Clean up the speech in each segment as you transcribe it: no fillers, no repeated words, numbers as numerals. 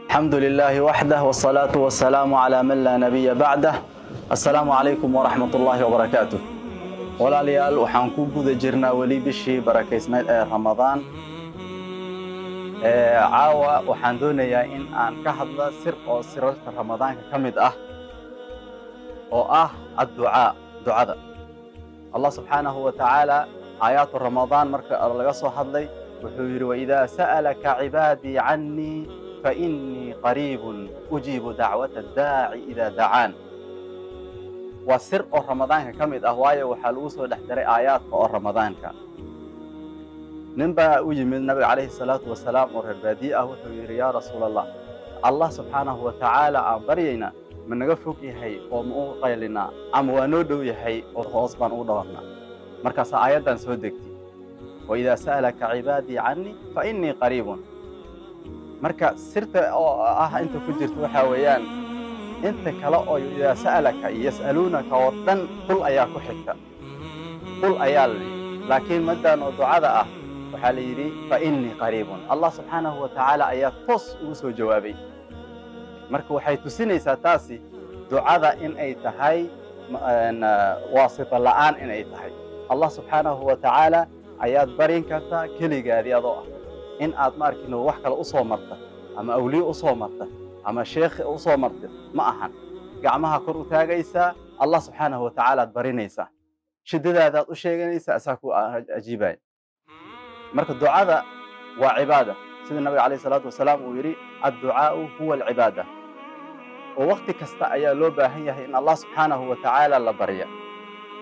الحمد لله وحده والصلاة والسلام على من لا نبي بعده. السلام عليكم ورحمة الله وبركاته. walaalyaal waxaan ku guda jirnaa weli bishii barakeysnayd ee Ramadaan. Caawa waxaan doonayaa in aan ka hadla sir oo sirarka Ramadaanka ka mid ah oo ah ducada. Allah subhanahu wa ta'ala aayaatu Ramadaan marka laga soo hadlay wuxuu yiri wa idha sa'alaka 'ibadi 'anni fa inni qaribun ujibu da'wata ad-da'i idha da'an. وسر رمضان كمد أهواية وحلوس ودحدري آيات رمضان كا نبى وجي من النبي عليه الصلاة والسلام وربادي وحوير يا رسول الله الله سبحانه وتعالى أمبرينا من نقفك هي ومو قيلنا أم ونودو هي وخاصبا ودورنا مركز آيات سودكتي وإذا سألك عبادي عني فإني قريب مركز سرت أنت كجرت وحويان انت كلا او اذا سالك يسالونك ودن قل ايا كحكتا قل ايا لكن مدان دعاء waxa la yiri fa inni qaribun Allah subhanahu wa ta'ala ayaa toos ugu soo jawaabay marka waxay tusinaysaa taasi ducada in ay tahay waasita la'aan in ay tahay Allah subhanahu wa ta'ala ayaad barin kartaa kaligaadi adoo in aad markino wax kale u soo marta ama awliyo u soo marta ama sheekh u soo martay ma ahan gacmaha kor u taagaysa Allah subhanahu wa ta'ala barinaysa shidadaada u sheeganaysa asaaku ajiibay marka ducada waa cibaada sida nabi kaleey salaatu wasalaam uu yiri ad-du'a huwa al-ibada oo waqti kasta ayaa loo baahan yahay in Allah subhanahu wa ta'ala la bariyo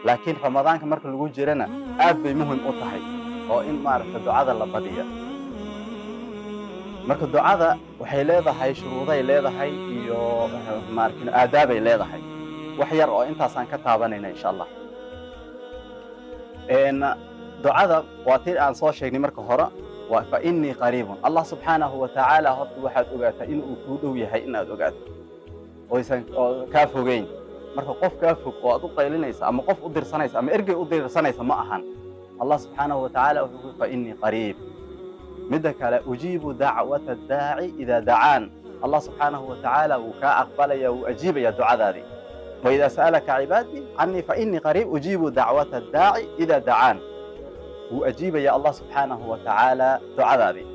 laakiin ramadaanka marka lagu jirana aad bay muhiim u tahay oo in maarka ducada la badiyo marka ducada waxay leedahay shuruuday leedahay iyo markin aadaabay leedahay wax yar oo intaas aan ka taabanayna insha Allah ducada waa tii aan soo sheegnay marka hore waa fa inni qaribun Allah subhanahu wa ta'ala horta waxaad ogaataa in uu ku dhow yahay inaad ogaato oo ka fogeyn marka qof ka fog oo aad u qaylinaysa ama qof u dirsanaysa ama ergey u dirsanaysa ma ahan Allah subhanahu wa ta'ala wuxuu fa inni qarib مدك على أجيب دعوة الداعي إذا دعان الله سبحانه وتعالى وكأقبل يا وأجيب يا دعاء ذي وإذا سألك عبادي عني فإني قريب أجيب دعوة الداعي إذا دعان وأجيب يا الله سبحانه وتعالى دعاء ذي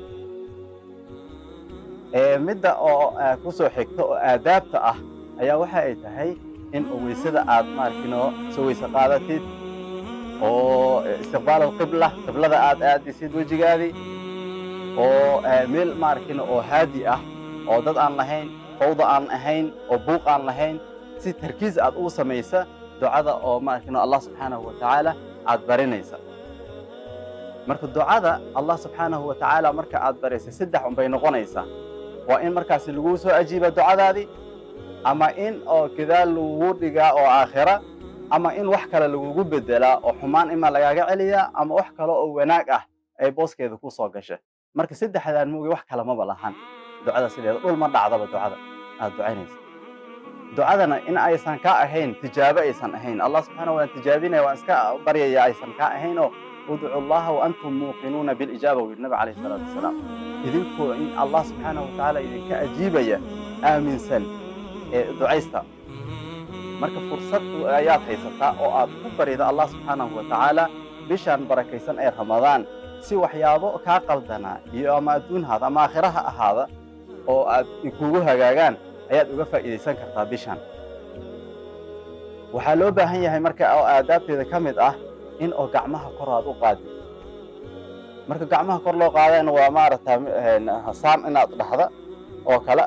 مدة كسو حكتو آدابت أيا وحي هي إن ويسد آدمار كنو سوي سقادتي أو استقبال القبلة قبلة آد يسيد وجهي oo meel markin oo haadi ah oo dad aan lahayn fawda aan ahayn oo buuq aan lahayn si tarkiis aad u sameeysa ducada oo markin Allah subhanahu wa ta'ala aad barinaysa marka ducada Allah subhanahu wa ta'ala marka aad baraysa saddex bay noqonaysaa waa in markaas lagu soo ajiiba ducadaadi ama in oo kidaal lagu dhiga oo aakhira ama in wax kale lagu bedela oo xumaan ima lagaaga celiya ama wax kale oo wanaag ah ay booskeeda ku soo gashay marka saddexdaan muugi wax kala ma balahan ducada sideeda dhul ma dhacdaba ducada aad ducaynaysa ducadana in aysan ka ahayn tijaabo aysan ahayn Allah subhanahu wa ta'ala tijaabinaya waa iska baryaya aysan ka ahayn oo ud'u Allah wa antum muqinuna bil ijaba wa nabi alayhi salatu wasalam idinku in Allah subhanahu wa ta'ala idinka ajiibaya aaminsan ducaysta marka fursad ayaad haysataa oo aad ku barida Allah subhanahu wa ta'ala bishan barakaysan ee Ramadaan si waxyaabo ka qaldana iyo ama adduunhada ama aakhiraha ahaada oo aad kugu hagaagaan ayaad uga faa'iideysan kartaa bishan waxa loo baahan yahay marka oo aadaabteeda kamid ah in oo gacmaha kor aad u qaadi marka gacmaha kor loo qaadayna waa maarata hasaan inaad dhaxda oo kala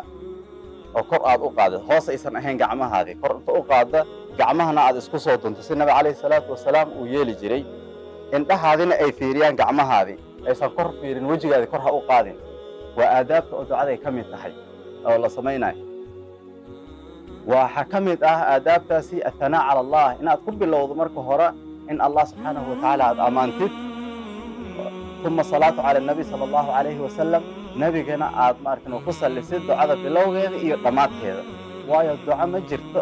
oo kor aad u qaado hoos aysan ahayn gacmahaadi kor u qaada gacmahana aad isku soo dunto si nabi kaleey salaatu wasalaam uu yeeli jiray indhahaadina ay fiiriyaan gacmahaadi aysan kor fiirin wajigaadi kor ha u qaadin waa aadaabta oo ducada ay kamid tahay oo la sameeyay waxa kamid ah aadaabtaasi athanaa ala Allah inaad ku bilowdo marka hore in Allah subhanahu wa ta'ala aad amaantid thumma salatu ala nabi sallallahu alayhi wa sallam nabigana aad markano ku salisid ducada bilowgeeda iyo dhamaadkeeda waayo duca ma jirto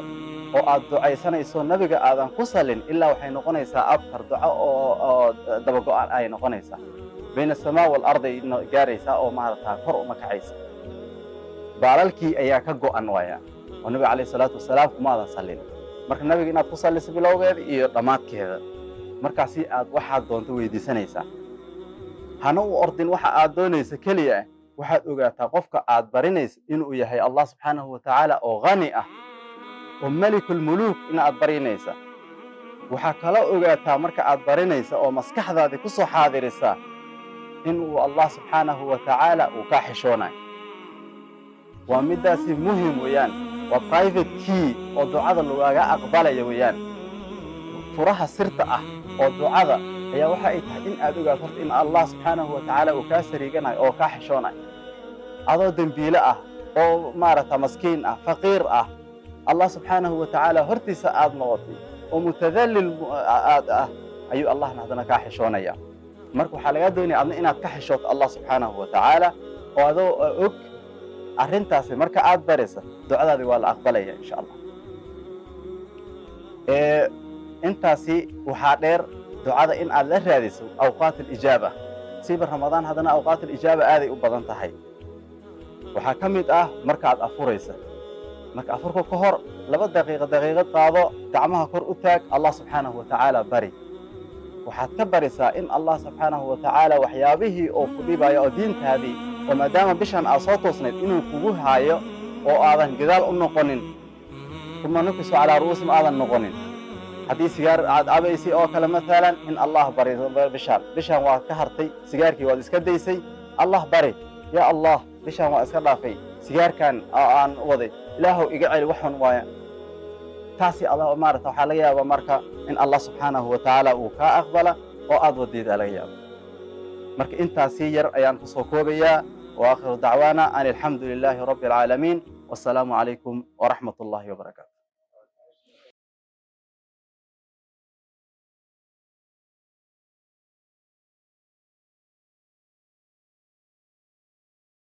oo aad ducaysanayso nabiga aadan ku salin ilaa waxay noqonaysaa abtar duco oo daba go'an ay noqonaysaa bayna samaa wal ardi gaaraysa oo maarata kor uma kacaysa baalalkii ayaa ka go'an waaya oo nabiga calayhi salaatu wasalaam kumaadan sallin marka nabiga inaad ku salliso bilowgeeda iyo dhammaadkeeda markaasi aad waxaad doonto weydiisanaysaa hana u ordin waxa aad doonaysa keliya waxaad ogaataa qofka aad barinaysa inuu yahay allah subxaanahu watacaala oo hani ah oo malikul muluuk inaad barinaysa waxaa kala ogaataa marka aad barinaysa oo maskaxdaadii ku soo xaadirisaa inuu allah subxaanahu watacaala uu kaa xishoonayo waa midaasi muhim weeyaan waa private key oo ducada lagaaga aqbalaya weeyaan furaha sirta ah oo ducada ayaa waxa ay tahay in aad ogaato in allah subxaanahu watacaala uu kaa sariiganayo oo kaa xishoonayo adoo dembiile ah oo maaragta maskiin ah faqiir ah allah subxaanahu watacaala hortiisa aad noqotay oo mutadallil aad ah ayuu allahna haddana kaa xishoonaya marka waxaa lagaa doonaya adna inaad ka xishooto allah subxaanahu watacaala oo adoo og arrintaasi marka aad baraysa ducadaadii waa la aqbalaya insha allah intaasi waxaa dheer ducada in aad la raadiso awqaat alijaaba siba ramadaan haddana awqaat alijaaba aaday u badan tahay waxaa ka mid ah markaad afuraysa marka afurka ka hor 2 daqiiqad qaado gacmaha kor u taag allah subxaanahu watacaala bari waxaad ka barisaa in allah subxaanahu watacaala waxyaabihii oo ku dhibayo oo diintaadii oo maadaama bishan aad soo toosnayd inuu kugu haayo oo aadan gadaal u noqonin uma nukisu calaa ru'uusim aadan noqonin haddii sigaar aad cabaysay oo kale maalan in allah bariso bishan waad ka hartay sigaarkii waad iska daysay allah bari yaa allah bishan waa iska dhaafay sigaarkan aan waday ilaahow iga celi waxun waaya taasi allah maarata waxaa laga yaabaa marka in allah subxaanahu watacaala uu kaa aqbala oo aad wadiida laga yaabo marka intaasi yar ayaan ku soo koobayaa wa aakhiru dacwaana an alxamdu lilaahi rabbi alcaalamiin wassalaamu calaykum waraxmat ullaahi wabarakaatu